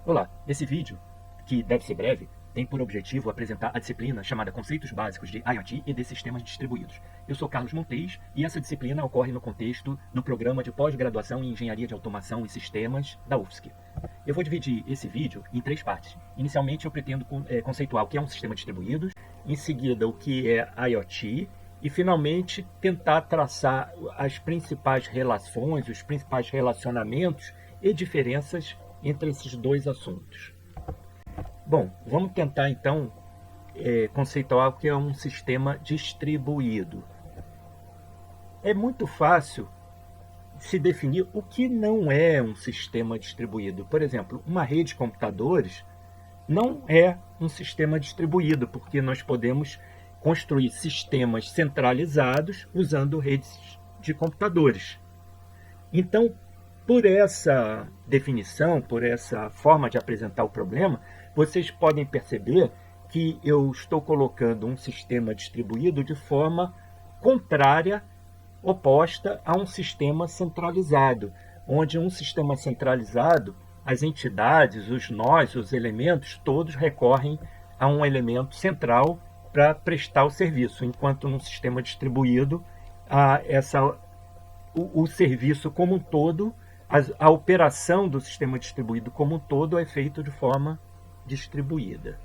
Olá, esse vídeo, que deve ser breve, tem por objetivo apresentar a disciplina chamada Conceitos Básicos de IoT e de Sistemas Distribuídos. Eu sou Carlos Montes e essa disciplina ocorre no contexto do programa de pós-graduação em Engenharia de Automação e Sistemas da UFSC. Eu vou dividir esse vídeo em três partes. Inicialmente eu pretendo conceituar o que é um sistema distribuído, em seguida o que é IoT e finalmente tentar traçar as principais relações, os principais relacionamentos e diferenças entre esses dois assuntos. Bom, vamos tentar então conceituar o que é um sistema distribuído. É muito fácil se definir o que não é um sistema distribuído. Por exemplo, uma rede de computadores não é um sistema distribuído, porque nós podemos construir sistemas centralizados usando redes de computadores. Então, por essa definição, por essa forma de apresentar o problema, vocês podem perceber que eu estou colocando um sistema distribuído de forma contrária, oposta a um sistema centralizado, onde um sistema centralizado, as entidades, os nós, os elementos, todos recorrem a um elemento central para prestar o serviço, enquanto num sistema distribuído, o serviço como um todo, a operação do sistema distribuído como um todo é feita de forma distribuída.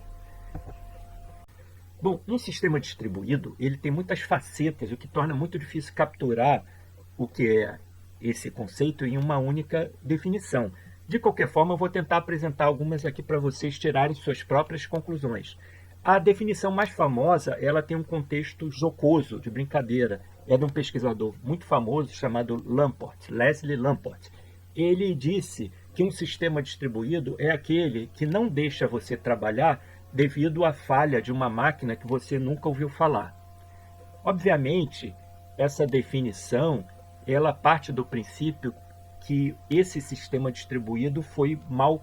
Bom, um sistema distribuído ele tem muitas facetas, o que torna muito difícil capturar o que é esse conceito em uma única definição. De qualquer forma, eu vou tentar apresentar algumas aqui para vocês tirarem suas próprias conclusões. A definição mais famosa, ela tem um contexto jocoso, de brincadeira. É de um pesquisador muito famoso chamado Lamport, Leslie Lamport. Ele disse que um sistema distribuído é aquele que não deixa você trabalhar devido à falha de uma máquina que você nunca ouviu falar. Obviamente, essa definição ela parte do princípio que esse sistema distribuído foi mal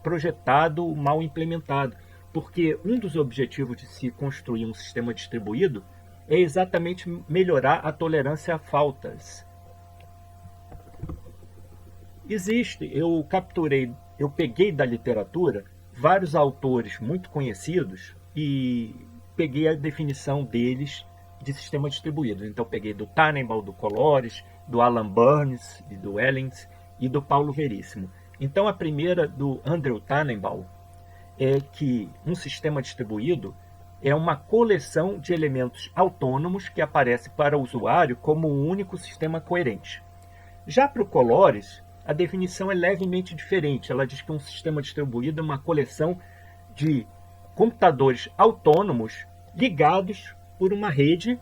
projetado, mal implementado, porque um dos objetivos de se construir um sistema distribuído é exatamente melhorar a tolerância a faltas. Eu peguei da literatura vários autores muito conhecidos e peguei a definição deles de sistema distribuído. Então peguei do Tannenbaum, do Colores, do Alan Burns, do Ellens e do Paulo Veríssimo. Então a primeira do Andrew Tannenbaum é que um sistema distribuído é uma coleção de elementos autônomos que aparece para o usuário como um único sistema coerente. Já para o Colores, a definição é levemente diferente. Ela diz que um sistema distribuído é uma coleção de computadores autônomos ligados por uma rede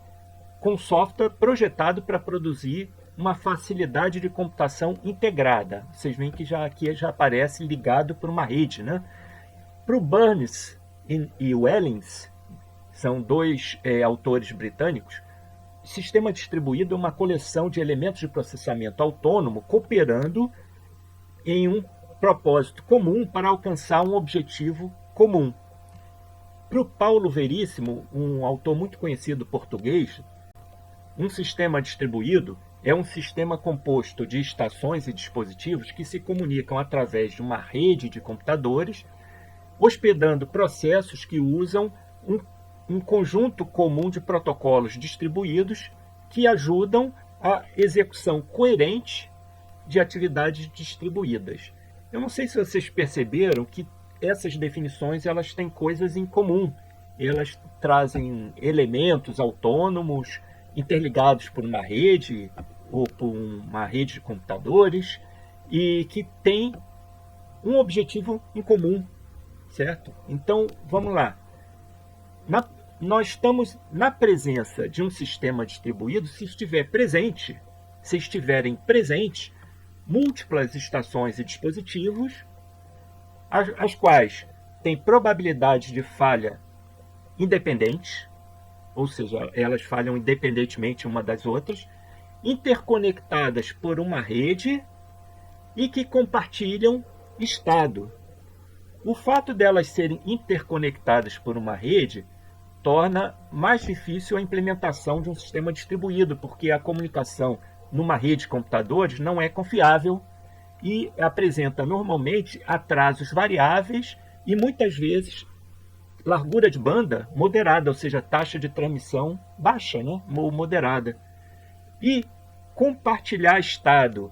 com software projetado para produzir uma facilidade de computação integrada. Vocês veem que aqui já aparece ligado por uma rede, né? Para o Burns e o Ellens, são dois autores britânicos, sistema distribuído é uma coleção de elementos de processamento autônomo cooperando em um propósito comum para alcançar um objetivo comum. Para o Paulo Veríssimo, um autor muito conhecido português, um sistema distribuído é um sistema composto de estações e dispositivos que se comunicam através de uma rede de computadores, hospedando processos que usam um conjunto comum de protocolos distribuídos que ajudam a execução coerente de atividades distribuídas. Eu não sei se vocês perceberam que essas definições elas têm coisas em comum. Elas trazem elementos autônomos interligados por uma rede ou por uma rede de computadores e que têm um objetivo em comum, certo? Então, vamos lá. Nós estamos na presença de um sistema distribuído se estiverem presentes múltiplas estações e dispositivos, as quais têm probabilidade de falha independentes, ou seja, elas falham independentemente uma das outras, interconectadas por uma rede e que compartilham estado. O fato delas serem interconectadas por uma rede torna mais difícil a implementação de um sistema distribuído, porque a comunicação numa rede de computadores não é confiável e apresenta normalmente atrasos variáveis e muitas vezes largura de banda moderada, ou seja, taxa de transmissão baixa, né? Ou moderada. E compartilhar estado.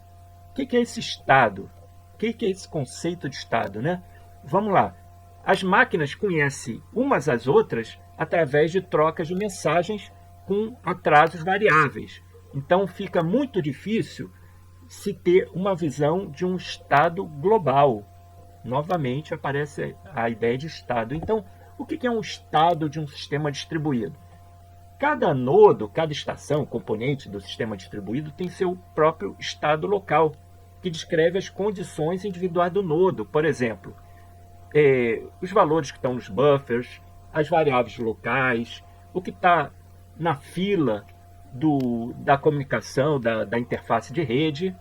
O que é esse estado? O que é esse conceito de estado, né? Vamos lá. As máquinas conhecem umas às outras através de trocas de mensagens com atrasos variáveis. Então fica muito difícil se ter uma visão de um estado global. Novamente aparece a ideia de estado. Então, o que é um estado de um sistema distribuído? Cada nodo, cada estação, componente do sistema distribuído tem seu próprio estado local, que descreve as condições individuais do nodo. Por exemplo, os valores que estão nos buffers, as variáveis locais, o que está na fila da comunicação, da interface de rede.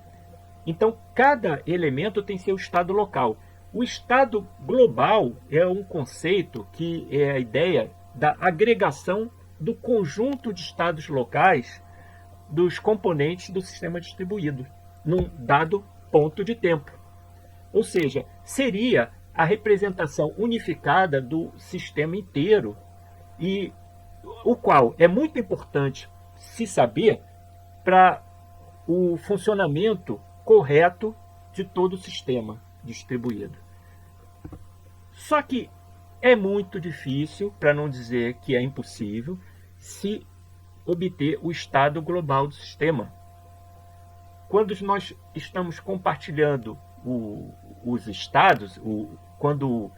Então, cada elemento tem seu estado local. O estado global é um conceito que é a ideia da agregação do conjunto de estados locais dos componentes do sistema distribuído, num dado ponto de tempo. Ou seja, seria a representação unificada do sistema inteiro, e o qual é muito importante se saber para o funcionamento correto de todo o sistema distribuído. Só que é muito difícil, para não dizer que é impossível, se obter o estado global do sistema. Quando nós estamos compartilhando os estados, quando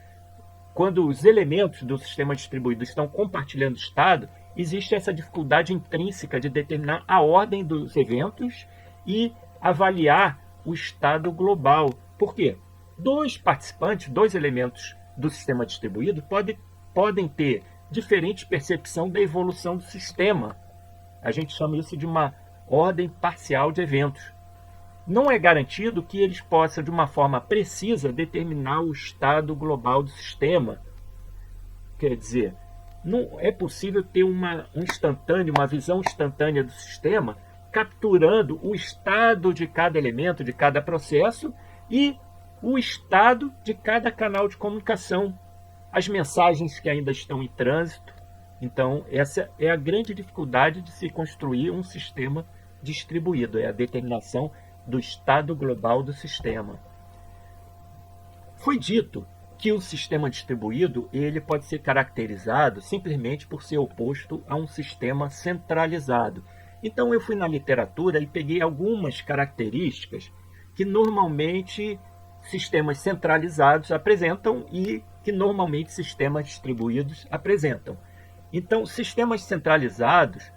os elementos do sistema distribuído estão compartilhando o estado, existe essa dificuldade intrínseca de determinar a ordem dos eventos e avaliar o estado global. Por quê? Dois participantes, dois elementos do sistema distribuído podem ter diferente percepção da evolução do sistema. A gente chama isso de uma ordem parcial de eventos. Não é garantido que eles possam, de uma forma precisa, determinar o estado global do sistema. Quer dizer, não é possível ter uma visão instantânea do sistema, capturando o estado de cada elemento, de cada processo e o estado de cada canal de comunicação, as mensagens que ainda estão em trânsito. Então, essa é a grande dificuldade de se construir um sistema distribuído, é a determinação do estado global do sistema. Foi dito que o sistema distribuído ele pode ser caracterizado simplesmente por ser oposto a um sistema centralizado. Então eu fui na literatura e peguei algumas características que normalmente sistemas centralizados apresentam e que normalmente sistemas distribuídos apresentam. Então, sistemas centralizados,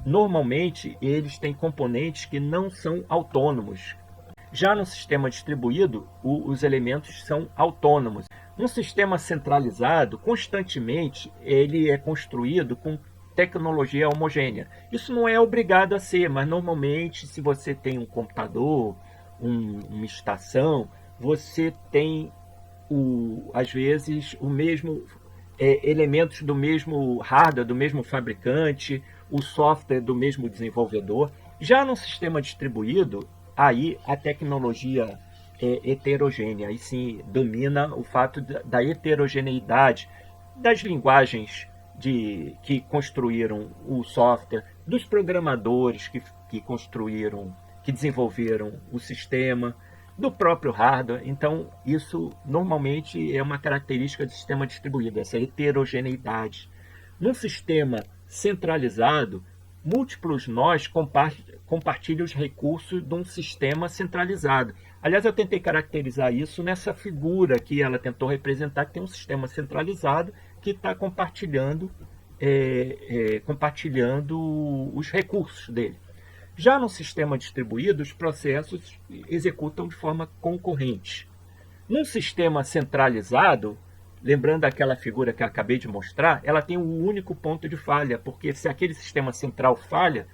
normalmente, eles têm componentes que não são autônomos. Já no sistema distribuído, os elementos são autônomos. Um sistema centralizado, constantemente, ele é construído com tecnologia homogênea. Isso não é obrigado a ser, mas normalmente, se você tem um computador, uma estação, você tem, às vezes, o mesmo elementos do mesmo hardware, do mesmo fabricante, o software do mesmo desenvolvedor. Já no sistema distribuído, aí a tecnologia é heterogênea, aí sim domina o fato da heterogeneidade das linguagens que construíram o software, dos programadores que construíram, que desenvolveram o sistema, do próprio hardware. Então, isso normalmente é uma característica do sistema distribuído, essa heterogeneidade. Num sistema centralizado, múltiplos nós compartilham os recursos de um sistema centralizado. Aliás, eu tentei caracterizar isso nessa figura que ela tentou representar, que tem um sistema centralizado que está compartilhando os recursos dele. Já no sistema distribuído, os processos executam de forma concorrente. Num sistema centralizado, lembrando aquela figura que eu acabei de mostrar, ela tem um único ponto de falha, porque se aquele sistema central falha,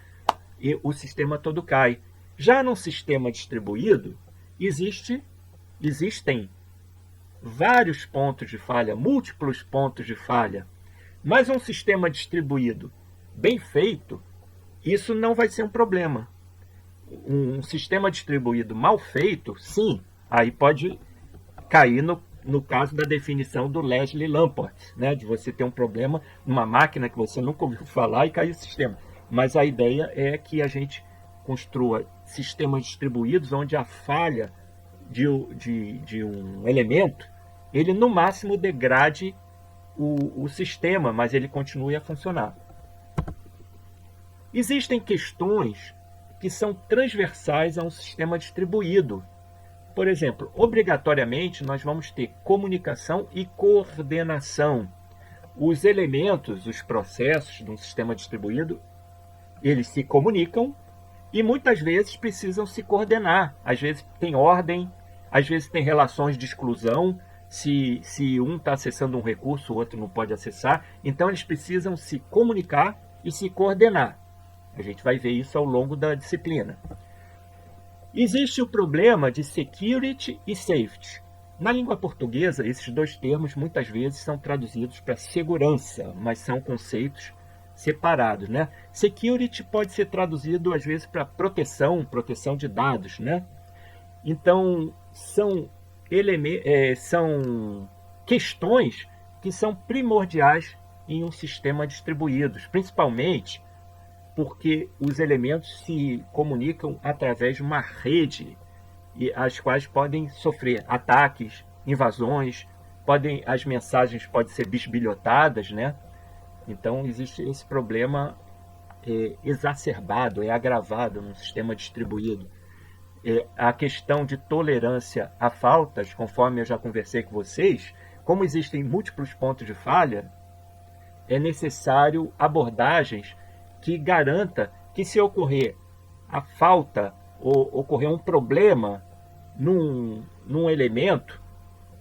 o sistema todo cai. Já num sistema distribuído, existem vários pontos de falha, múltiplos pontos de falha. Mas um sistema distribuído bem feito, isso não vai ser um problema. Um sistema distribuído mal feito, sim, Aí pode cair no caso da definição do Leslie Lamport, né, de você ter um problema numa máquina que você nunca ouviu falar e cair o sistema. Mas a ideia é que a gente construa sistemas distribuídos onde a falha de um elemento, ele no máximo degrade o sistema, mas ele continue a funcionar. Existem questões que são transversais a um sistema distribuído. Por exemplo, obrigatoriamente nós vamos ter comunicação e coordenação. Os elementos, os processos de um sistema distribuído, eles se comunicam e muitas vezes precisam se coordenar. Às vezes tem ordem, às vezes tem relações de exclusão. Se um está acessando um recurso, o outro não pode acessar. Então eles precisam se comunicar e se coordenar. A gente vai ver isso ao longo da disciplina. Existe o problema de security e safety. Na língua portuguesa, esses dois termos muitas vezes são traduzidos para segurança, mas são conceitos separados, né? Security pode ser traduzido às vezes para proteção de dados, né? Então, são questões que são primordiais em um sistema distribuído, principalmente porque os elementos se comunicam através de uma rede, e as quais podem sofrer ataques, invasões, as mensagens podem ser bisbilhotadas, né? Então existe esse problema exacerbado, agravado no sistema distribuído. A questão de tolerância a faltas, conforme eu já conversei com vocês, como existem múltiplos pontos de falha, é necessário abordagens que garanta que, se ocorrer a falta ou ocorrer um problema num elemento,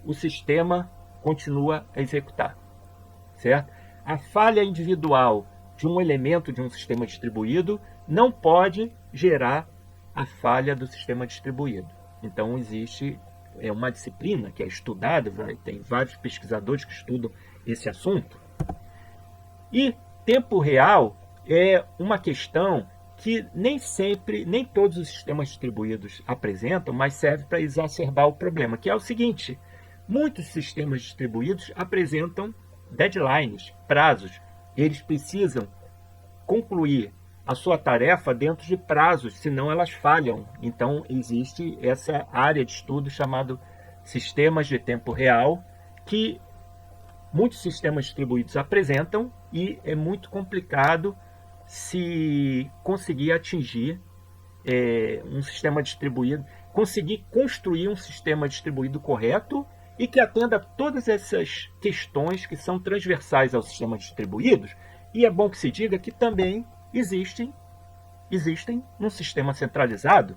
o sistema continua a executar, certo? A falha individual de um elemento de um sistema distribuído não pode gerar a falha do sistema distribuído. Então existe uma disciplina que é estudada, tem vários pesquisadores que estudam esse assunto. E tempo real é uma questão que nem todos os sistemas distribuídos apresentam, mas serve para exacerbar o problema, que é o seguinte: muitos sistemas distribuídos apresentam deadlines, prazos. Eles precisam concluir a sua tarefa dentro de prazos, senão elas falham. Então existe essa área de estudo chamada sistemas de tempo real, que muitos sistemas distribuídos apresentam, e é muito complicado se conseguir atingir um sistema distribuído, conseguir construir um sistema distribuído correto e que atenda a todas essas questões que são transversais aos sistemas distribuídos. E é bom que se diga que também existem num sistema centralizado,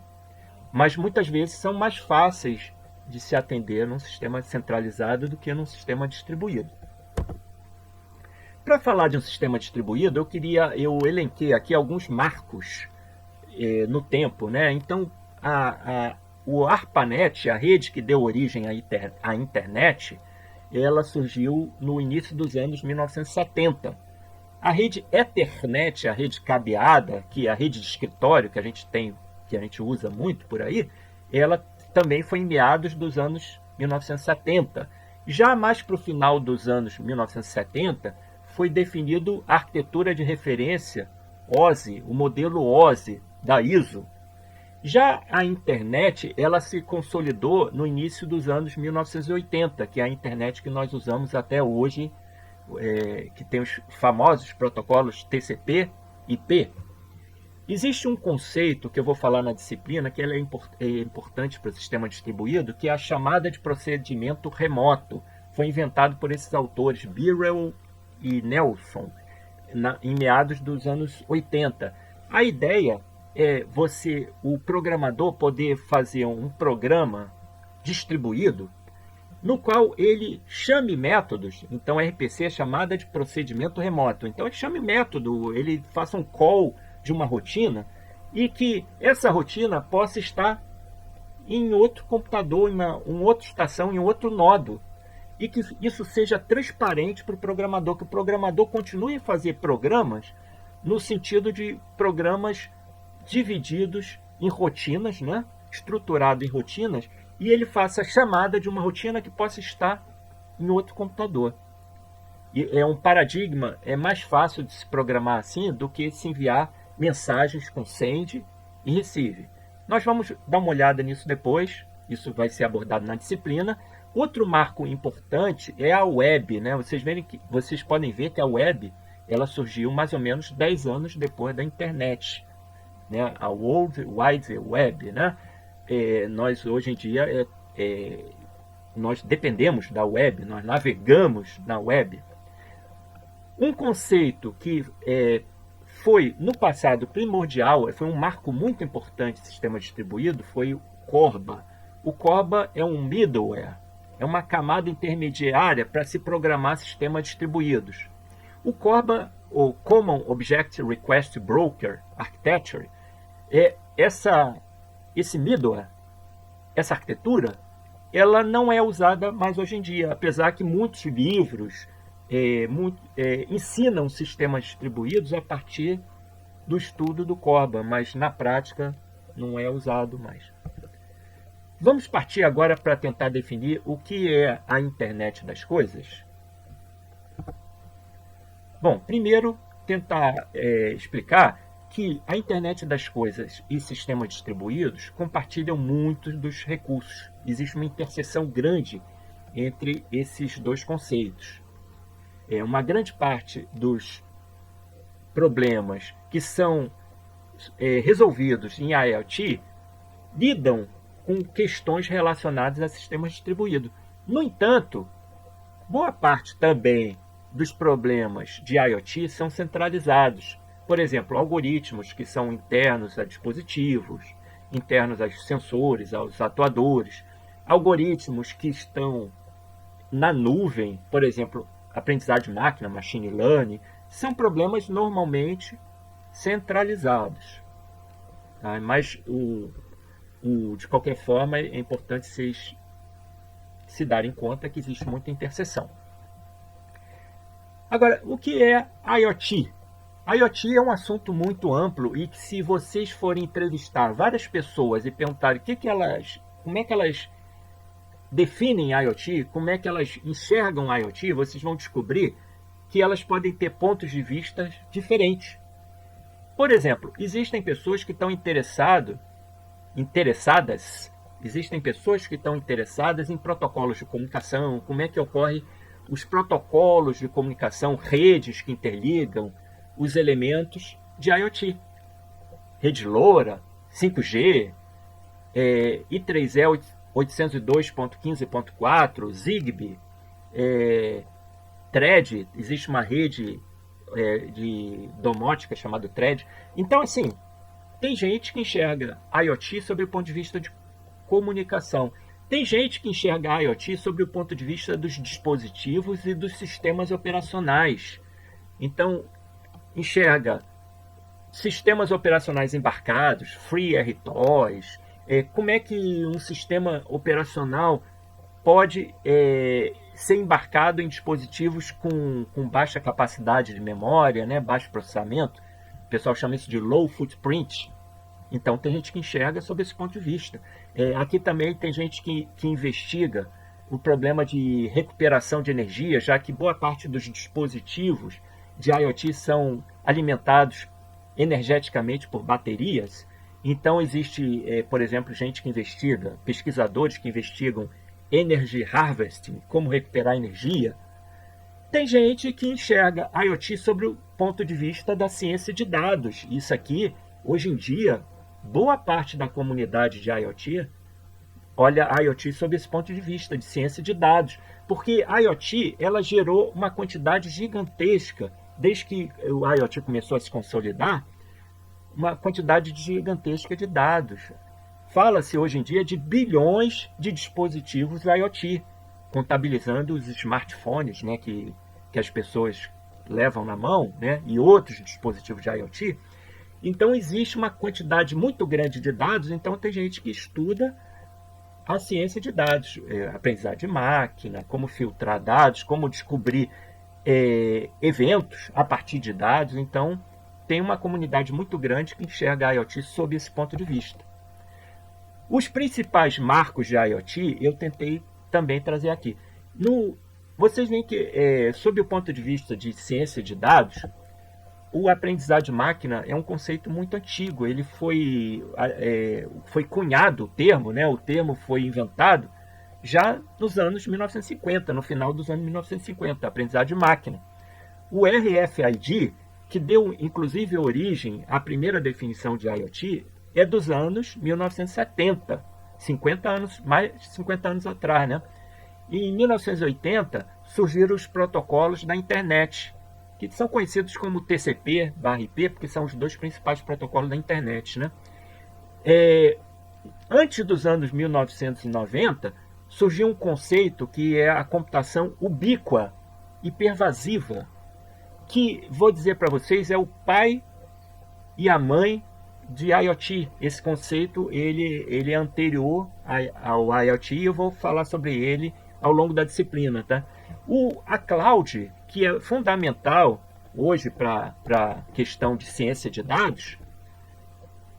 mas muitas vezes são mais fáceis de se atender num sistema centralizado do que num sistema distribuído. Para falar de um sistema distribuído, eu elenquei aqui alguns marcos no tempo, né? Então, o ARPANET, a rede que deu origem à internet, ela surgiu no início dos anos 1970. A rede Ethernet, a rede cabeada, que é a rede de escritório que a gente usa muito por aí, ela também foi em meados dos anos 1970. Já mais para o final dos anos 1970, foi definido a arquitetura de referência OSI, o modelo OSI da ISO. Já a internet, ela se consolidou no início dos anos 1980, que é a internet que nós usamos até hoje, que tem os famosos protocolos TCP e IP. Existe um conceito que eu vou falar na disciplina, que é importante para o sistema distribuído, que é a chamada de procedimento remoto. Foi inventado por esses autores, Birrell e Nelson, em meados dos anos 80. A ideia é o programador poder fazer um programa distribuído no qual ele chame métodos. Então, RPC é chamada de procedimento remoto. Então, ele chame método, ele faça um call de uma rotina e que essa rotina possa estar em outro computador, em uma outra estação, em outro nodo. E que isso seja transparente para o programador, que o programador continue a fazer programas no sentido de programas divididos em rotinas, né? Estruturado em rotinas, e ele faça a chamada de uma rotina que possa estar em outro computador. E é um paradigma, é mais fácil de se programar assim do que se enviar mensagens com send e receive. Nós vamos dar uma olhada nisso depois, isso vai ser abordado na disciplina. Outro marco importante é a web, né? Vocês podem ver que a web ela surgiu mais ou menos 10 anos depois da internet, né? A World Wide Web, né? Nós hoje em dia nós dependemos da web, nós navegamos na web. Um conceito que foi no passado primordial, foi um marco muito importante do sistema distribuído, foi o CORBA. O CORBA é um middleware, é uma camada intermediária para se programar sistemas distribuídos. O CORBA, o Common Object Request Broker Architecture, esse middleware, essa arquitetura, ela não é usada mais hoje em dia, apesar que muitos livros ensinam sistemas distribuídos a partir do estudo do CORBA, mas na prática não é usado mais. Vamos partir agora para tentar definir o que é a internet das coisas. Bom, primeiro tentar explicar que a internet das coisas e sistemas distribuídos compartilham muitos dos recursos. Existe uma interseção grande entre esses dois conceitos. Uma grande parte dos problemas que são resolvidos em IoT lidam com questões relacionadas a sistemas distribuídos. No entanto, boa parte também dos problemas de IoT são centralizados. Por exemplo, algoritmos que são internos a dispositivos, internos aos sensores, aos atuadores, algoritmos que estão na nuvem, por exemplo, aprendizagem de máquina, machine learning, são problemas normalmente centralizados. Tá? Mas, de qualquer forma, é importante vocês se darem conta que existe muita interseção. Agora, o que é IoT? IoT é um assunto muito amplo e que, se vocês forem entrevistar várias pessoas e perguntarem como é que elas definem IoT, como é que elas enxergam IoT, vocês vão descobrir que elas podem ter pontos de vista diferentes. Por exemplo, existem pessoas que estão interessadas em protocolos de comunicação, como é que ocorre os protocolos de comunicação, redes que interligam os elementos de IoT. Rede LoRa, 5G, I3E 802.15.4, Zigbee, Thread, existe uma rede de domótica chamada Thread. Então, assim, tem gente que enxerga IoT sob o ponto de vista de comunicação. Tem gente que enxerga IoT sob o ponto de vista dos dispositivos e dos sistemas operacionais. Então, enxerga sistemas operacionais embarcados, FreeRTOS, como é que um sistema operacional pode ser embarcado em dispositivos com baixa capacidade de memória, né, baixo processamento. O pessoal chama isso de low footprint. Então, tem gente que enxerga sob esse ponto de vista. Aqui também tem gente que investiga o problema de recuperação de energia, já que boa parte dos dispositivos de IoT são alimentados energeticamente por baterias. Então, existe, por exemplo, pesquisadores que investigam energy harvesting, como recuperar energia. Tem gente que enxerga IoT sobre o ponto de vista da ciência de dados. Isso aqui, hoje em dia, boa parte da comunidade de IoT olha a IoT sob esse ponto de vista de ciência de dados, porque a IoT ela gerou uma quantidade gigantesca, desde que o IoT começou a se consolidar, uma quantidade gigantesca de dados. Fala-se hoje em dia de bilhões de dispositivos IoT, contabilizando os smartphones, né, que as pessoas levam na mão, né, e outros dispositivos de IoT. Então existe uma quantidade muito grande de dados, então tem gente que estuda a ciência de dados, aprendizagem de máquina, como filtrar dados, como descobrir eventos a partir de dados. Então tem uma comunidade muito grande que enxerga a IoT sob esse ponto de vista. Os principais marcos de IoT eu tentei também trazer aqui. Vocês veem que, sob o ponto de vista de ciência de dados, o aprendizado de máquina é um conceito muito antigo. Ele foi cunhado o termo, né? O termo foi inventado já nos anos 1950, no final dos anos 1950, aprendizado de máquina. O RFID, que deu inclusive origem à primeira definição de IoT, é dos anos 1970, 50 anos, mais de 50 anos atrás, né? E em 1980 surgiram os protocolos da internet, que são conhecidos como TCP/IP, porque são os dois principais protocolos da internet, né? Antes dos anos 1990, surgiu um conceito que é a computação ubíqua e pervasiva, que, vou dizer para vocês, é o pai e a mãe de IoT. Esse conceito ele é anterior ao IoT e eu vou falar sobre ele ao longo da disciplina, tá? A cloud, que é fundamental hoje para a questão de ciência de dados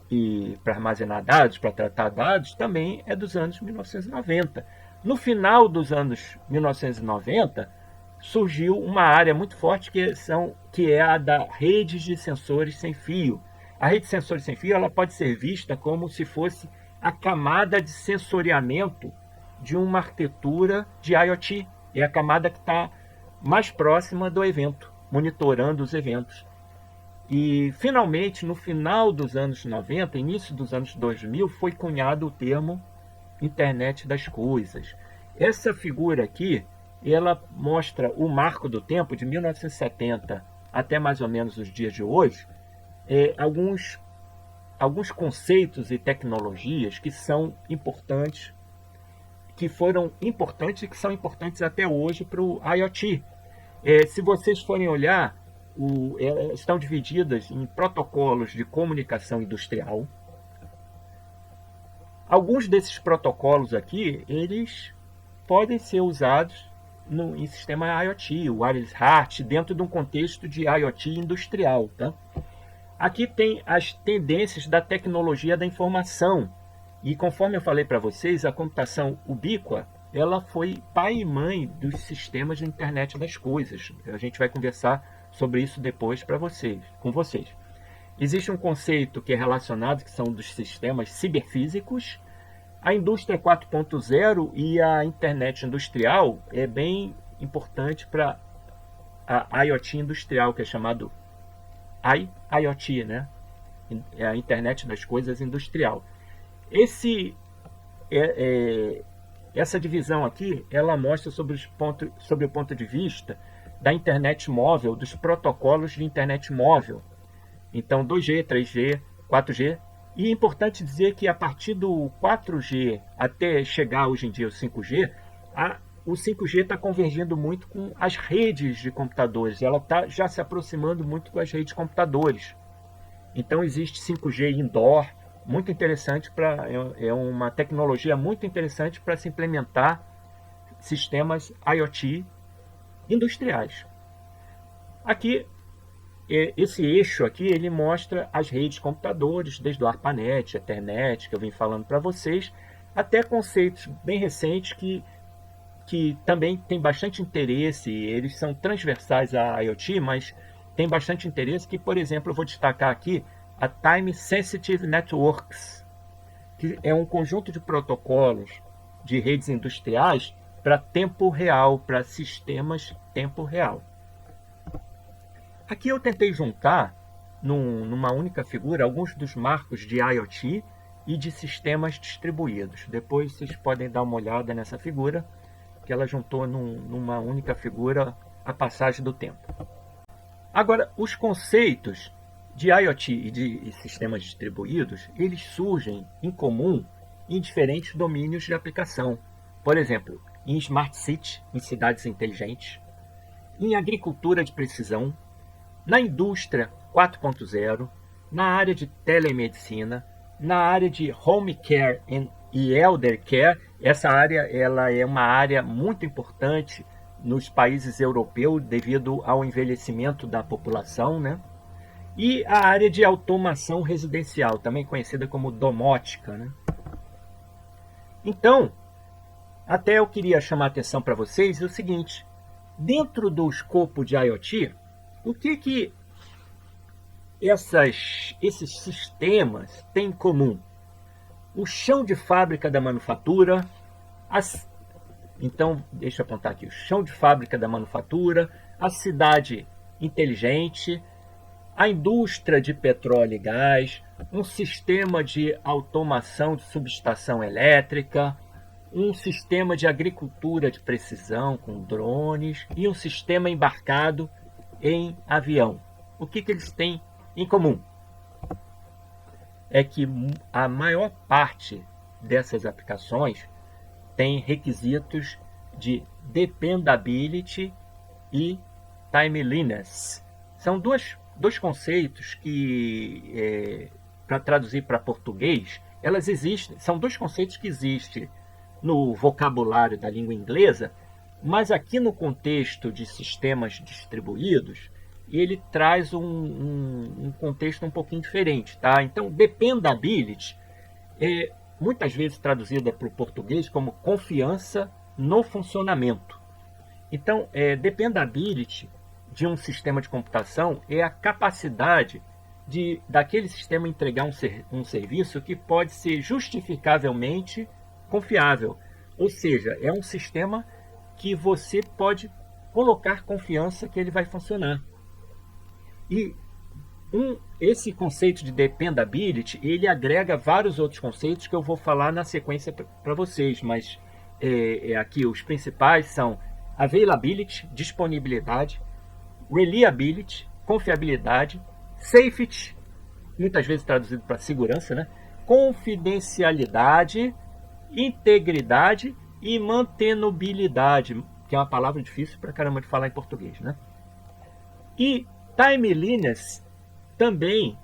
e para armazenar dados, para tratar dados, também é dos anos 1990. No final dos anos 1990, surgiu uma área muito forte que é a da rede de sensores sem fio. A rede de sensores sem fio ela pode ser vista como se fosse a camada de sensoriamento de uma arquitetura de IoT. É a camada que está mais próxima do evento, monitorando os eventos. E, finalmente, no final dos anos 90, início dos anos 2000, foi cunhado o termo Internet das Coisas. Essa figura aqui, ela mostra o marco do tempo de 1970 até mais ou menos os dias de hoje, alguns conceitos e tecnologias que são importantes, que foram importantes e que são importantes até hoje para o IoT. Se vocês forem olhar, estão divididas em protocolos de comunicação industrial. Alguns desses protocolos aqui, eles podem ser usados em sistema IoT, o Wireless HART, dentro de um contexto de IoT industrial, tá? Aqui tem as tendências da tecnologia da informação. E conforme eu falei para vocês, a computação ubíqua, ela foi pai e mãe dos sistemas de internet das coisas. A gente vai conversar sobre isso depois com vocês. Existe um conceito que é relacionado, que são dos sistemas ciberfísicos. A indústria 4.0 e a internet industrial é bem importante para a IoT industrial, que é chamado IoT, né? É a internet das coisas industrial. Essa divisão aqui, ela mostra sobre o ponto de vista da internet móvel, dos protocolos de internet móvel. Então, 2G, 3G, 4G. E é importante dizer que a partir do 4G até chegar hoje em dia o 5G, o 5G está convergindo muito com as redes de computadores. Ela está já se aproximando muito com as redes de computadores. Então, existe 5G indoor, muito interessante, é uma tecnologia muito interessante para se implementar sistemas IoT industriais. Aqui, esse eixo aqui, ele mostra as redes de computadores, desde o ARPANET, Ethernet, que eu vim falando para vocês, até conceitos bem recentes que também tem bastante interesse, eles são transversais à IoT, mas tem bastante interesse, que, por exemplo, eu vou destacar aqui a Time Sensitive Networks, que é um conjunto de protocolos de redes industriais para tempo real, para sistemas tempo real. Aqui eu tentei juntar, numa única figura, alguns dos marcos de IoT e de sistemas distribuídos. Depois vocês podem dar uma olhada nessa figura, que ela juntou numa única figura a passagem do tempo. Agora, os conceitos de IoT e de sistemas distribuídos, eles surgem em comum em diferentes domínios de aplicação. Por exemplo, em Smart City, em cidades inteligentes, em agricultura de precisão, na indústria 4.0, na área de telemedicina, na área de home care e elder care. Essa área ela é uma área muito importante nos países europeus devido ao envelhecimento da população, né? E a área de automação residencial, também conhecida como domótica, né? Então, até eu queria chamar a atenção para vocês o seguinte: dentro do escopo de IoT, o que esses sistemas têm em comum? O chão de fábrica da manufatura, então, deixa eu apontar aqui, o chão de fábrica da manufatura, a cidade inteligente, a indústria de petróleo e gás, um sistema de automação de subestação elétrica, um sistema de agricultura de precisão com drones e um sistema embarcado em avião. O que eles têm em comum? É que a maior parte dessas aplicações tem requisitos de dependability e timeliness. São dois conceitos que, para traduzir para português, elas existem. São dois conceitos que existem no vocabulário da língua inglesa, mas aqui no contexto de sistemas distribuídos, ele traz um contexto um pouquinho diferente, tá? Então, dependability é muitas vezes traduzida para o português como confiança no funcionamento. Então, dependability de um sistema de computação é a capacidade daquele sistema entregar um serviço que pode ser justificavelmente confiável. Ou seja, é um sistema que você pode colocar confiança que ele vai funcionar. E esse conceito de dependability, ele agrega vários outros conceitos que eu vou falar na sequência para vocês, mas aqui os principais são availability, disponibilidade, reliability, confiabilidade, safety, muitas vezes traduzido para segurança, né? Confidencialidade, integridade e mantenabilidade, que é uma palavra difícil para caramba de falar em português, né? E timeliness também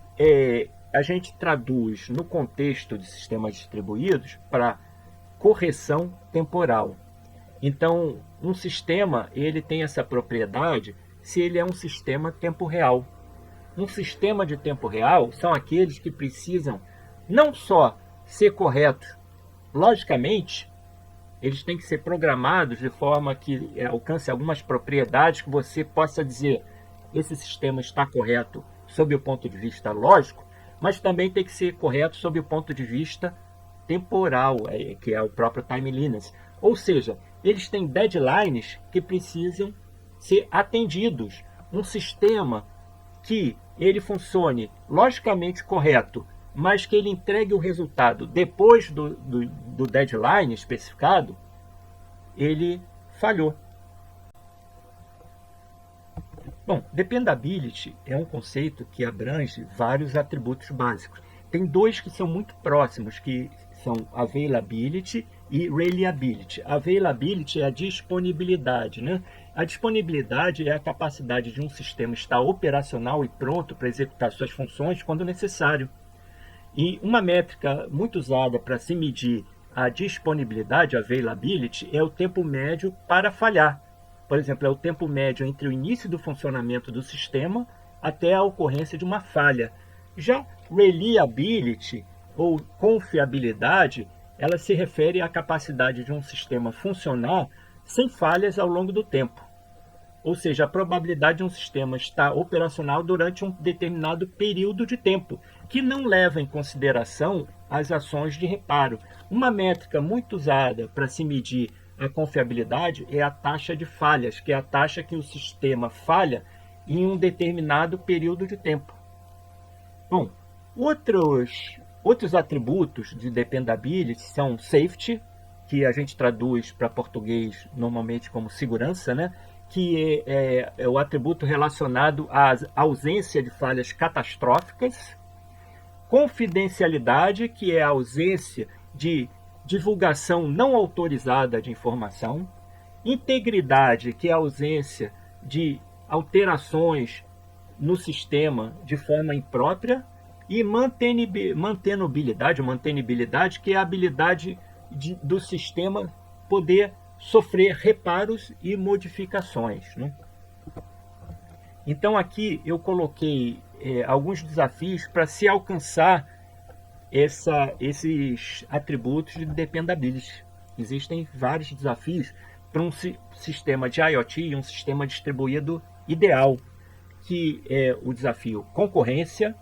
a gente traduz no contexto de sistemas distribuídos para correção temporal. Então, um sistema ele tem essa propriedade se ele é um sistema tempo real. Um sistema de tempo real são aqueles que precisam não só ser corretos logicamente, eles têm que ser programados de forma que alcance algumas propriedades que você possa dizer esse sistema está correto sob o ponto de vista lógico, mas também tem que ser correto sob o ponto de vista temporal, que é o próprio timeliness. Ou seja, eles têm deadlines que precisam ser atendidos. Um sistema que ele funcione logicamente correto, mas que ele entregue o resultado depois do deadline especificado, ele falhou. Bom, dependability é um conceito que abrange vários atributos básicos. Tem dois que são muito próximos, que são availability e reliability. Availability é a disponibilidade, né? A disponibilidade é a capacidade de um sistema estar operacional e pronto para executar suas funções quando necessário. E uma métrica muito usada para se medir a disponibilidade, availability, é o tempo médio para falhar. Por exemplo, é o tempo médio entre o início do funcionamento do sistema até a ocorrência de uma falha. Já reliability, ou confiabilidade, ela se refere à capacidade de um sistema funcionar sem falhas ao longo do tempo. Ou seja, a probabilidade de um sistema estar operacional durante um determinado período de tempo, que não leva em consideração as ações de reparo. Uma métrica muito usada para se medir a confiabilidade é a taxa de falhas, que é a taxa que o sistema falha em um determinado período de tempo. Bom, outros atributos de dependability são safety, que a gente traduz para português normalmente como segurança, né? Que é o atributo relacionado à ausência de falhas catastróficas. Confidencialidade, que é a ausência de divulgação não autorizada de informação. Integridade, que é a ausência de alterações no sistema de forma imprópria. E mantenibilidade, que é a habilidade do sistema poder sofrer reparos e modificações, né? Então aqui eu coloquei alguns desafios para se alcançar esses atributos de dependability. Existem vários desafios para um sistema de IoT e um sistema distribuído ideal, que é o desafio concorrência,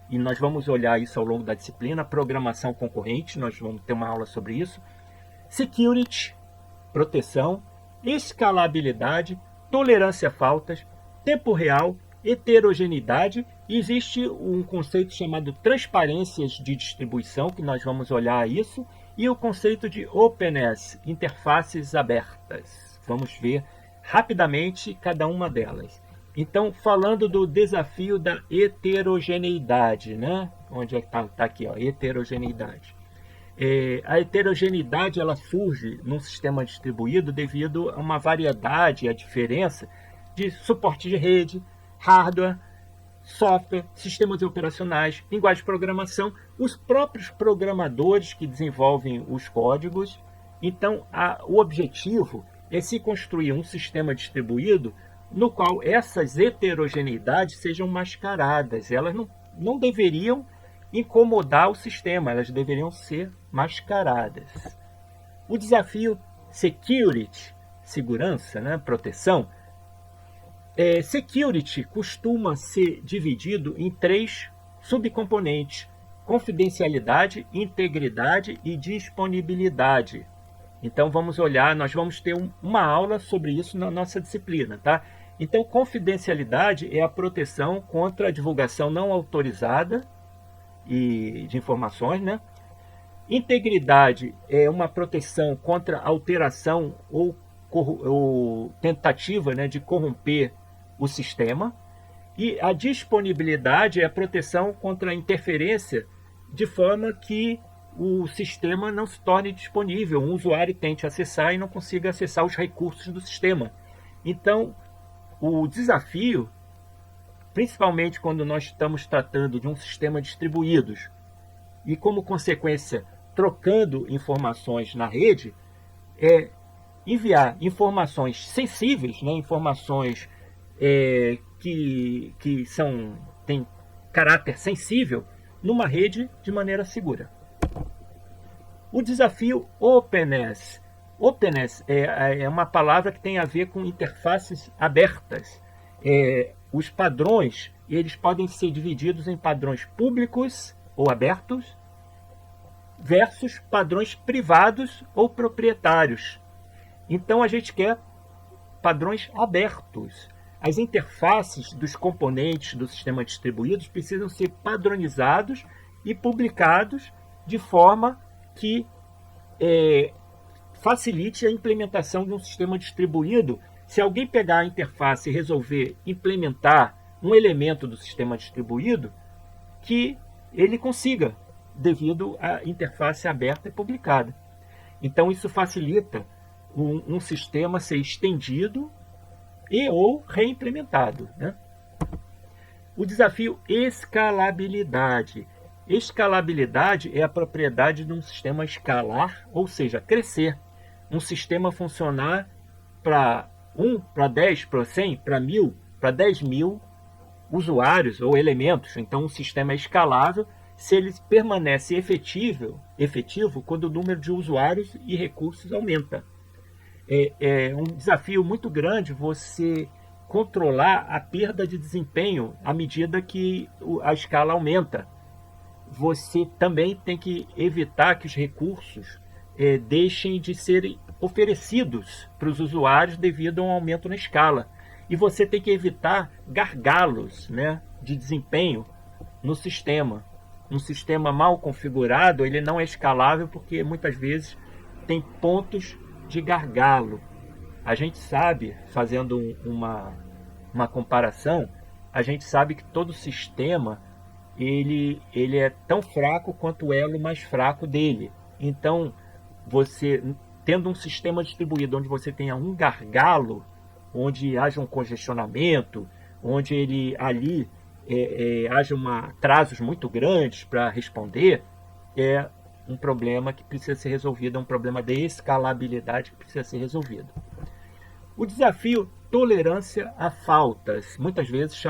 e nós vamos olhar isso ao longo da disciplina, programação concorrente, nós vamos ter uma aula sobre isso, security, proteção, escalabilidade, tolerância a faltas, tempo real, heterogeneidade, e existe um conceito chamado transparências de distribuição, que nós vamos olhar isso, e o conceito de openness, interfaces abertas. Vamos ver rapidamente cada uma delas. Então, falando do desafio da heterogeneidade, né? Onde é que está? Está aqui, ó, heterogeneidade. A heterogeneidade ela surge num sistema distribuído devido a uma variedade, a diferença de suporte de rede, hardware, software, sistemas operacionais, linguagem de programação, os próprios programadores que desenvolvem os códigos. Então, o objetivo é se construir um sistema distribuído no qual essas heterogeneidades sejam mascaradas. Elas não deveriam incomodar o sistema, elas deveriam ser mascaradas. O desafio security, segurança, né, proteção, security costuma ser dividido em 3 subcomponentes: confidencialidade, integridade e disponibilidade. Então vamos olhar, nós vamos ter uma aula sobre isso na nossa disciplina, tá? Então confidencialidade é a proteção contra a divulgação não autorizada e de informações, né? Integridade é uma proteção contra alteração ou tentativa, né, de corromper o sistema. E a disponibilidade é a proteção contra a interferência de forma que o sistema não se torne disponível, um usuário tente acessar e não consiga acessar os recursos do sistema. Então, o desafio, principalmente quando nós estamos tratando de um sistema distribuído e, como consequência, trocando informações na rede, é enviar informações sensíveis, né, informações que têm caráter sensível, numa rede de maneira segura. O desafio openness. Openness é uma palavra que tem a ver com interfaces abertas. Os padrões eles podem ser divididos em padrões públicos ou abertos versus padrões privados ou proprietários. Então a gente quer padrões abertos. As interfaces dos componentes do sistema distribuído precisam ser padronizados e publicados de forma que facilite a implementação de um sistema distribuído. Se alguém pegar a interface e resolver implementar um elemento do sistema distribuído, que ele consiga, devido à interface aberta e publicada. Então isso facilita um sistema ser estendido e ou reimplementado, né? O desafio escalabilidade. Escalabilidade é a propriedade de um sistema escalar, ou seja, crescer. Um sistema funcionar para 1, para 10, para 100, para 1000, para 10 mil usuários ou elementos. Então, um sistema é escalável se ele permanece efetivo quando o número de usuários e recursos aumenta. É um desafio muito grande você controlar a perda de desempenho à medida que a escala aumenta. Você também tem que evitar que os recursos deixem de serem oferecidos para os usuários devido a um aumento na escala. E você tem que evitar gargalos, né, de desempenho no sistema. Um sistema mal configurado ele não é escalável porque muitas vezes tem pontos de gargalo. A gente sabe, fazendo uma comparação, a gente sabe que todo sistema ele é tão fraco quanto o elo mais fraco dele. Então, você tendo um sistema distribuído onde você tenha um gargalo, onde haja um congestionamento, onde haja atrasos muito grandes para responder, é um problema que precisa ser resolvido, é um problema de escalabilidade que precisa ser resolvido. O desafio tolerância a faltas, muitas vezes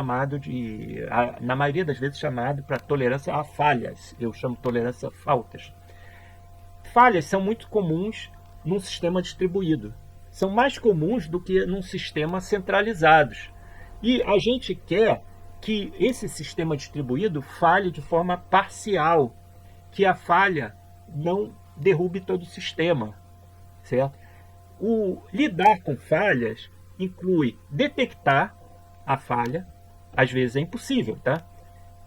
na maioria das vezes chamado para tolerância a falhas. Eu chamo tolerância a faltas. Falhas são muito comuns num sistema distribuído. São mais comuns do que num sistema centralizado. E a gente quer que esse sistema distribuído falhe de forma parcial, que a falha não derrube todo o sistema, certo? O lidar com falhas inclui detectar a falha, às vezes é impossível, tá?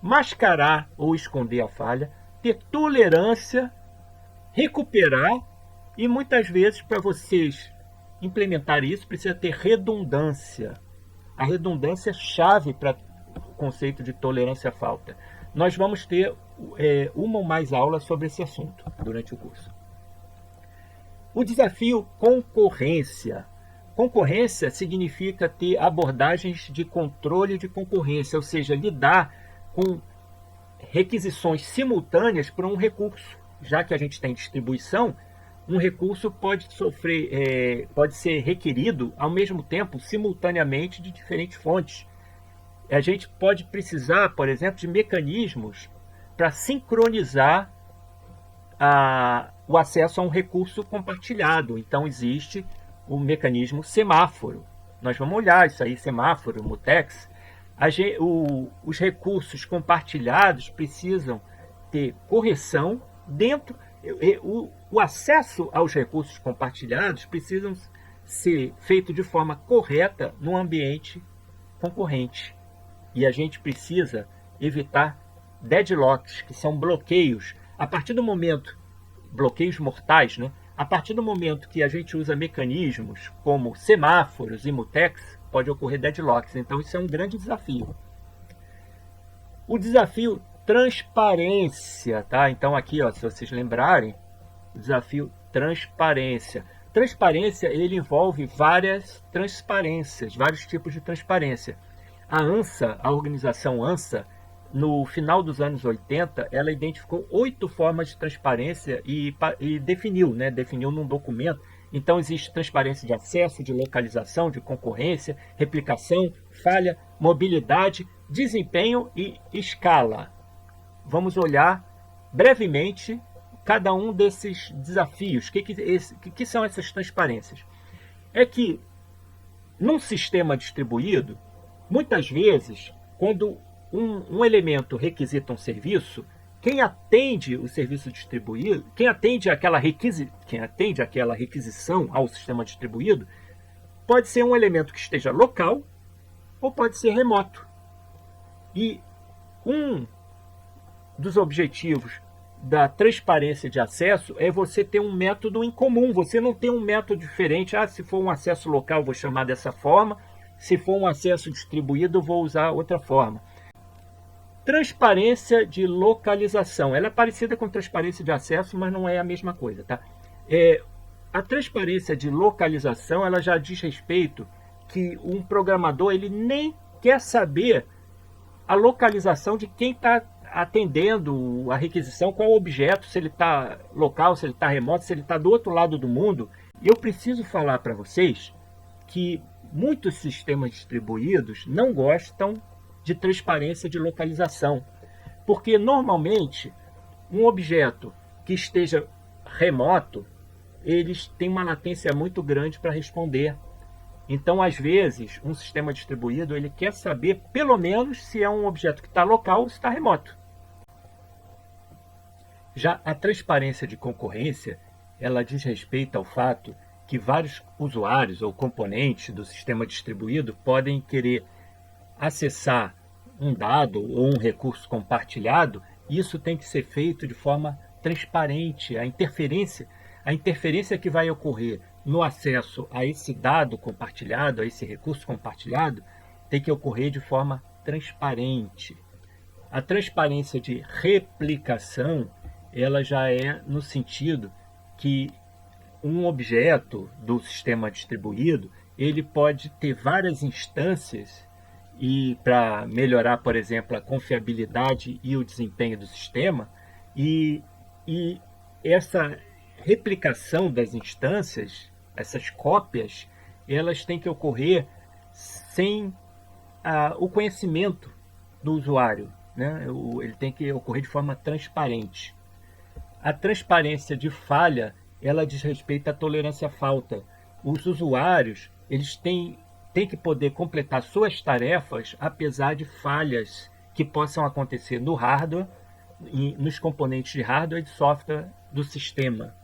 Mascarar ou esconder a falha, ter tolerância, recuperar e muitas vezes para vocês implementar isso precisa ter redundância. A redundância é chave para o conceito de tolerância à falta. Nós vamos ter uma ou mais aulas sobre esse assunto durante o curso. O desafio concorrência. Concorrência significa ter abordagens de controle de concorrência, ou seja, lidar com requisições simultâneas para um recurso. Já que a gente tem distribuição, um recurso pode ser requerido ao mesmo tempo, simultaneamente, de diferentes fontes. A gente pode precisar, por exemplo, de mecanismos para sincronizar o acesso a um recurso compartilhado. Então existe o mecanismo semáforo. Nós vamos olhar isso aí, semáforo, mutex. Os recursos compartilhados precisam ter correção dentro. O acesso aos recursos compartilhados precisam ser feito de forma correta no ambiente concorrente. E a gente precisa evitar deadlocks, que são bloqueios. A partir do momento, bloqueios mortais, né? A partir do momento que a gente usa mecanismos como semáforos e mutex, pode ocorrer deadlocks. Então isso é um grande desafio. O desafio transparência, tá? Então aqui, ó, se vocês lembrarem, o desafio transparência. Transparência, ele envolve várias transparências, vários tipos de transparência. A ANSA, a organização ANSA, no final dos anos 80, ela identificou 8 formas de transparência e definiu num documento. Então existe transparência de acesso, de localização, de concorrência, replicação, falha, mobilidade, desempenho e escala. Vamos olhar brevemente cada um desses desafios. O que são essas transparências? É que num sistema distribuído, muitas vezes, quando um elemento requisita um serviço, quem atende o serviço distribuído, quem atende aquela requisição ao sistema distribuído, pode ser um elemento que esteja local ou pode ser remoto. E um dos objetivos da transparência de acesso é você ter um método em comum. Você não tem um método diferente. Se for um acesso local, vou chamar dessa forma. Se for um acesso distribuído, vou usar outra forma. Transparência de localização. Ela é parecida com transparência de acesso, mas não é a mesma coisa, tá? A transparência de localização, ela já diz respeito que um programador ele nem quer saber a localização de quem está atendendo a requisição, qual o objeto, se ele está local, se ele está remoto, se ele está do outro lado do mundo. E eu preciso falar para vocês que muitos sistemas distribuídos não gostam de transparência de localização, porque normalmente um objeto que esteja remoto, eles têm uma latência muito grande para responder. Então, às vezes, um sistema distribuído ele quer saber, pelo menos, se é um objeto que está local ou se está remoto. Já a transparência de concorrência, ela diz respeito ao fato que vários usuários ou componentes do sistema distribuído podem querer acessar um dado ou um recurso compartilhado. Isso tem que ser feito de forma transparente. A interferência que vai ocorrer no acesso a esse dado compartilhado, a esse recurso compartilhado, tem que ocorrer de forma transparente. A transparência de replicação, ela já é no sentido que um objeto do sistema distribuído, ele pode ter várias instâncias e para melhorar, por exemplo, a confiabilidade e o desempenho do sistema, e essa replicação das instâncias, essas cópias, elas têm que ocorrer sem o conhecimento do usuário, né? Ele tem que ocorrer de forma transparente. A transparência de falha, ela diz respeito à tolerância à falta. Os usuários, eles têm que poder completar suas tarefas apesar de falhas que possam acontecer no hardware, nos componentes de hardware e de software do sistema.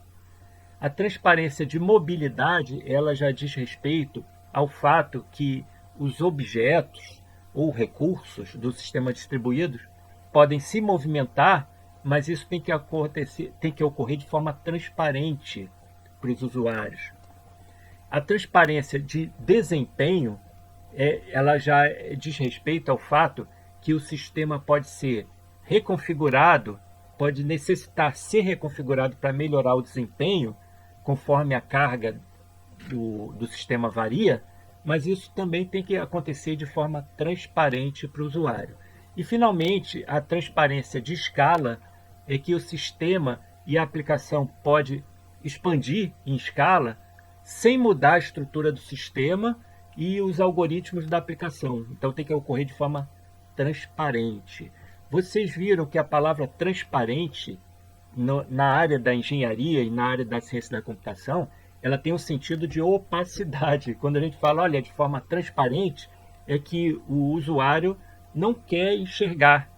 A transparência de mobilidade, ela já diz respeito ao fato que os objetos ou recursos do sistema distribuído podem se movimentar, mas isso tem que ocorrer de forma transparente para os usuários. A transparência de desempenho, ela já diz respeito ao fato que o sistema pode ser reconfigurado, pode necessitar ser reconfigurado para melhorar o desempenho, conforme a carga do sistema varia, mas isso também tem que acontecer de forma transparente para o usuário. E, finalmente, a transparência de escala é que o sistema e a aplicação pode expandir em escala sem mudar a estrutura do sistema e os algoritmos da aplicação. Então, tem que ocorrer de forma transparente. Vocês viram que a palavra transparente, na área da engenharia e na área da ciência da computação, ela tem um sentido de opacidade. Quando a gente fala, olha, de forma transparente, é que o usuário não quer enxergar,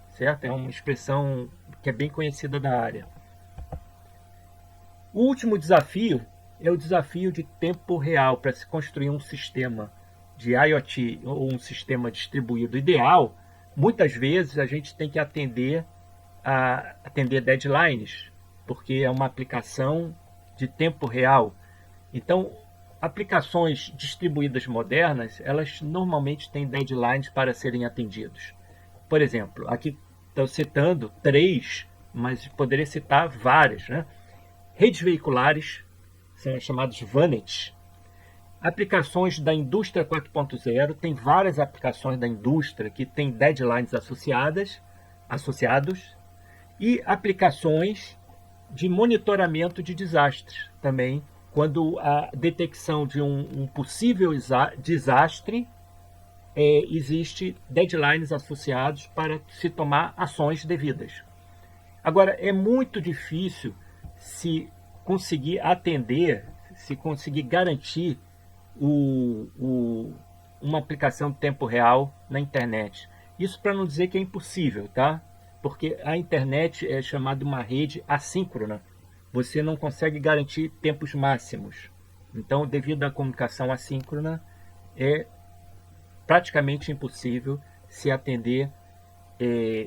certo? É uma expressão que é bem conhecida da área. O último desafio é o desafio de tempo real para se construir um sistema de IoT ou um sistema distribuído ideal. Muitas vezes a gente tem que atender deadlines, porque é uma aplicação de tempo real. Então, aplicações distribuídas modernas, elas normalmente têm deadlines para serem atendidos. Por exemplo, aqui estou citando 3, mas poderia citar várias, né? Redes veiculares, são chamados VANETs. Aplicações da indústria 4.0, tem várias aplicações da indústria que têm deadlines associados, e aplicações de monitoramento de desastres também, quando a detecção de um possível desastre, existe deadlines associados para se tomar ações devidas. Agora, é muito difícil se conseguir atender, se conseguir garantir uma aplicação de tempo real na internet. Isso para não dizer que é impossível, tá? Porque a internet é chamada uma rede assíncrona. Você não consegue garantir tempos máximos. Então, devido à comunicação assíncrona, é praticamente impossível se atender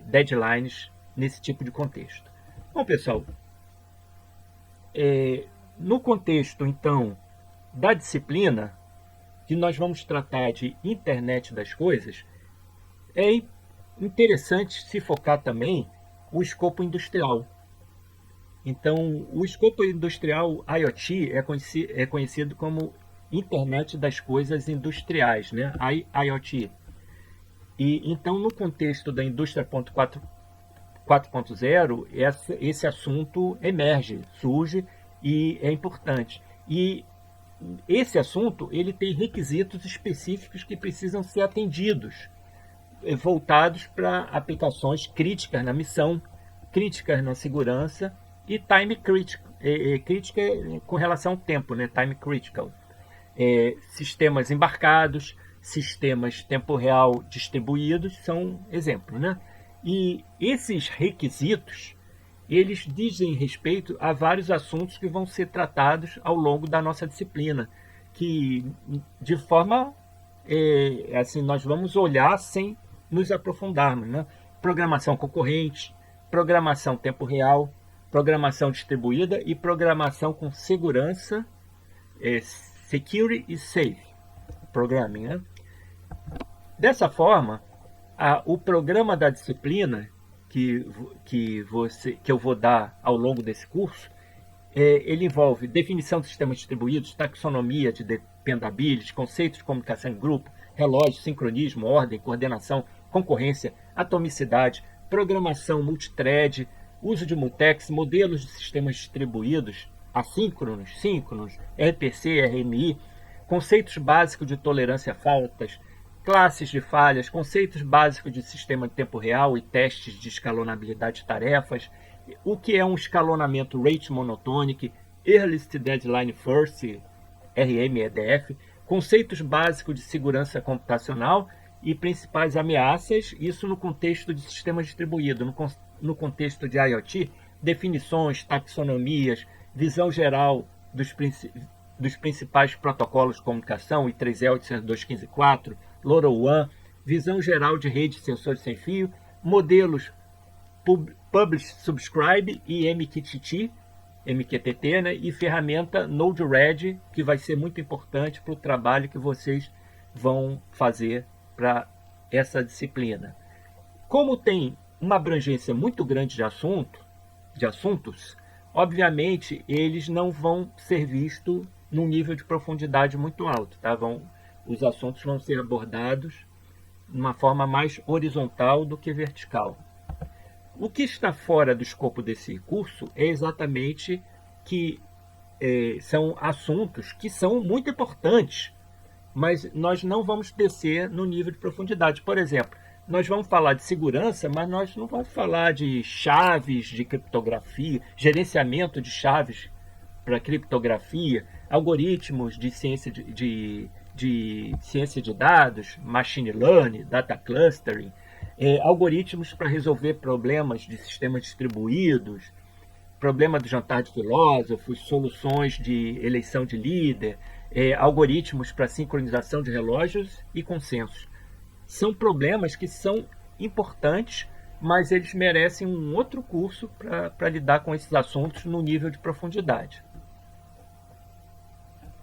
deadlines nesse tipo de contexto. Bom, pessoal, no contexto, então, da disciplina, que nós vamos tratar de internet das coisas, é interessante se focar também o escopo industrial. Então, o escopo industrial IoT é conhecido como Internet das Coisas Industriais, né? IoT. E então, no contexto da indústria 4.0, esse assunto surge e é importante. E esse assunto, ele tem requisitos específicos que precisam ser atendidos, voltados para aplicações críticas na missão, críticas na segurança e time critical, crítica com relação ao tempo, né? Time critical. Sistemas embarcados, sistemas tempo real distribuídos são exemplos, né? E esses requisitos, eles dizem respeito a vários assuntos que vão ser tratados ao longo da nossa disciplina, que de forma, assim, nós vamos olhar sem nos aprofundarmos, né? Programação concorrente, programação tempo real, programação distribuída e programação com segurança, security e safe programming, né? Dessa forma, o programa da disciplina que eu vou dar ao longo desse curso, ele envolve definição de sistemas distribuídos, taxonomia de dependability, conceitos de comunicação em grupo, relógio, sincronismo, ordem, coordenação, concorrência, atomicidade, programação multithread, uso de mutex, modelos de sistemas distribuídos, assíncronos, síncronos, RPC, RMI, conceitos básicos de tolerância a faltas, classes de falhas, conceitos básicos de sistema de tempo real e testes de escalonabilidade de tarefas, o que é um escalonamento Rate Monotonic, Earliest Deadline First, RMEDF, conceitos básicos de segurança computacional e principais ameaças, isso no contexto de sistema distribuído, no contexto de IoT, definições, taxonomias, visão geral dos principais protocolos de comunicação, I3E 802.15.4, LoRaWAN, visão geral de rede de sensores sem fio, modelos Publish, Subscribe e MQTT, né? E ferramenta Node-RED, que vai ser muito importante para o trabalho que vocês vão fazer para essa disciplina. Como tem uma abrangência muito grande de assuntos, obviamente eles não vão ser vistos num nível de profundidade muito alto, tá? Os assuntos vão ser abordados de uma forma mais horizontal do que vertical. O que está fora do escopo desse curso é exatamente que são assuntos que são muito importantes, mas nós não vamos descer no nível de profundidade. Por exemplo, nós vamos falar de segurança, mas nós não vamos falar de chaves de criptografia, gerenciamento de chaves para criptografia, algoritmos de ciência de ciência de dados, machine learning, data clustering, algoritmos para resolver problemas de sistemas distribuídos, problema do jantar de filósofos, soluções de eleição de líder, algoritmos para sincronização de relógios e consensos. São problemas que são importantes, mas eles merecem um outro curso para lidar com esses assuntos no nível de profundidade.